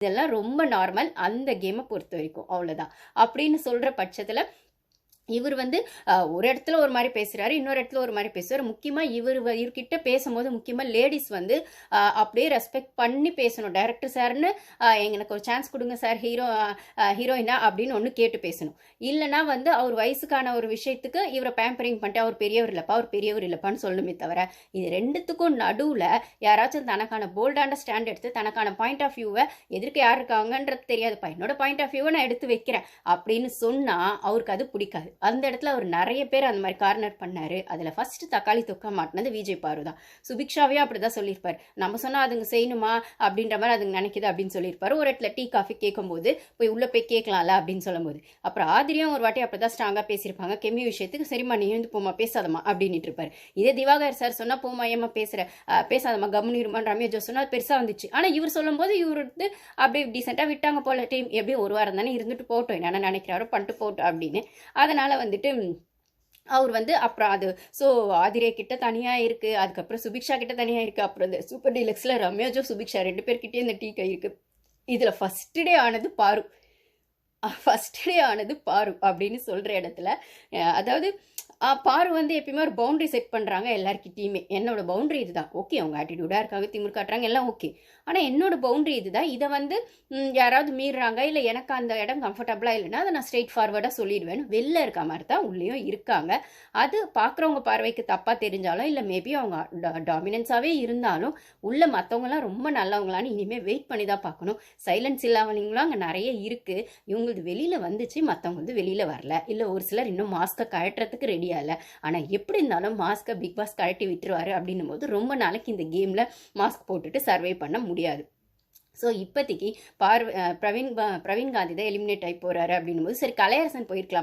இதெல்லாம் ரொம்ப நார்மல் அந்த கேமை பொறுத்த வரைக்கும் அவ்வளோதான் அப்படின்னு சொல்கிற பட்சத்தில் இவர் வந்து ஒரு இடத்துல ஒரு மாதிரி பேசுகிறாரு, இன்னொரு இடத்துல ஒரு மாதிரி பேசுவார். முக்கியமாக இவர்கிட்ட பேசும்போது முக்கியமாக லேடிஸ் வந்து அப்படியே ரெஸ்பெக்ட் பண்ணி பேசணும். டைரக்டர் சார்னு எனக்கு ஒரு சான்ஸ் கொடுங்க சார், ஹீரோயினா அப்படின்னு ஒன்று கேட்டு பேசணும். இல்லைனா வந்து அவர் வயசுக்கான ஒரு விஷயத்துக்கு இவரை பேம்பரிங் பண்ணிட்டு அவர் பெரியவர் இல்லைப்பான்னு சொல்லணுமே தவிர, இது ரெண்டுத்துக்கும் நடுவில் யாராச்சும் தனக்கான போல்டான ஸ்டாண்ட் எடுத்து தனக்கான பாயிண்ட் ஆஃப் வியூவை எதிர்க்க யார் இருக்காங்கன்றது தெரியாதுப்பா, என்னோட பாயிண்ட் ஆஃப் வியூவை நான் எடுத்து வைக்கிறேன் அப்படின்னு சொன்னால் அவருக்கு அது பிடிக்காது. அந்த இடத்துல அவர் நிறைய பேர் அந்த மாதிரி கார்னர் பண்ணாரு. அதில் ஃபர்ஸ்ட் தக்காளி தொக்க மாட்டினது விஜய் பாரு தான். சுபிக்ஷாவையும் அப்படிதான் சொல்லியிருப்பார். நம்ம சொன்னால் அதுங்க செய்யணுமா அப்படின்ற மாதிரி அதுங்க நினைக்குது அப்படின்னு சொல்லியிருப்பாரு. ஒரு இடத்துல டீ காஃபி கேட்கும்போது போய் உள்ளே போய் கேட்கலாம்ல அப்படின்னு சொல்லும்போது, அப்புறம் ஆதிரியும் ஒரு வாட்டி அப்படிதான் ஸ்ட்ராங்காக பேசியிருப்பாங்க. கெமி விஷயத்துக்கு சரிம்மா நீ எழுந்து போமா பேசாதம்மா அப்படின்னு இருப்பாரு. இதே திவாகர் சார் சொன்னால் போமா ஏமா பேசாதம்மா கம்முனு இருமான் ரம்யா சொன்னால் பெருசாக வந்துச்சு. ஆனால் இவர் சொல்லும்போது இவர் வந்து அப்படியே டீசெண்டாக விட்டாங்க போல. டைம் எப்படியும் ஒரு வாரம் தானே இருந்துட்டு போட்டோம், என்ன நினைக்கிறாரோ பண்ணிட்டு போட்டோம் அப்படின்னு. அதனால் வந்துட்டு அவர் வந்து அப்புறம் அது ஸோ ஆதிரே கிட்ட தனியாக இருக்குது, அதுக்கப்புறம் சுபிக்ஷா கிட்ட தனியாக இருக்குது, அப்புறம் இந்த சூப்பர் டீலக்ஸில் ரம்யாஜோ சுபிக்ஷா 2 பேர்கிட்டே இந்த டீ கை இருக்குது. இதில் ஃபஸ்ட் டே ஆனது பாரு அப்படின்னு சொல்கிற இடத்துல அதாவது பாரு வந்து எப்பயுமே ஒரு பவுண்டரி செட் பண்ணுறாங்க எல்லாருக்கிட்டையுமே. என்னோட பவுண்டரி இதுதான், ஓகே அவங்க ஆட்டிடியூடாக இருக்காங்க, திமிர் காட்டுறாங்க, எல்லாம் ஓகே, ஆனால் என்னோட பவுண்டரி இதுதான், இதை வந்து யாராவது மீறுறாங்க இல்லை எனக்கு அந்த இடம் கம்ஃபர்டபுளாக இல்லைன்னா அதை நான் ஸ்ட்ரெயிட் ஃபார்வர்டாக சொல்லிடுவேன். வெளில இருக்க மாதிரி தான் உள்ளேயும் இருக்காங்க. அது பார்க்குறவங்க பார்வைக்கு தப்பாக தெரிஞ்சாலும் இல்லை மேபி அவங்க டாமினன்ஸாகவே இருந்தாலும் உள்ள மற்றவங்களாம் ரொம்ப நல்லவங்களான்னு இனிமேல் வெயிட் பண்ணி தான் பார்க்கணும். சைலன்ஸ் இல்லாமலிங்களும் அங்கே நிறைய இருக்குது. இவங்களுக்கு வெளியில் வந்துச்சு, மற்றவங்க வந்து வெளியில் வரல, இல்லை ஒரு சிலர் இன்னும் மாஸ்கை கழட்டுறதுக்கு ரெடி ஆகலை. ஆனால் எப்படி இருந்தாலும் மாஸ்கை பிக் பாஸ் கழட்டி விட்டுருவாரு அப்படின்னும் போது ரொம்ப நாளைக்கு இந்த கேமில் மாஸ்க் போட்டுட்டு சர்வை பண்ண முடியாது. ஸோ இப்போதைக்கு பிரவீன் காந்தி தான் எலிமினேட் ஆகி போகிறாரு அப்படின்னும் போது சரி கலையரசன் போயிருக்கலாம்.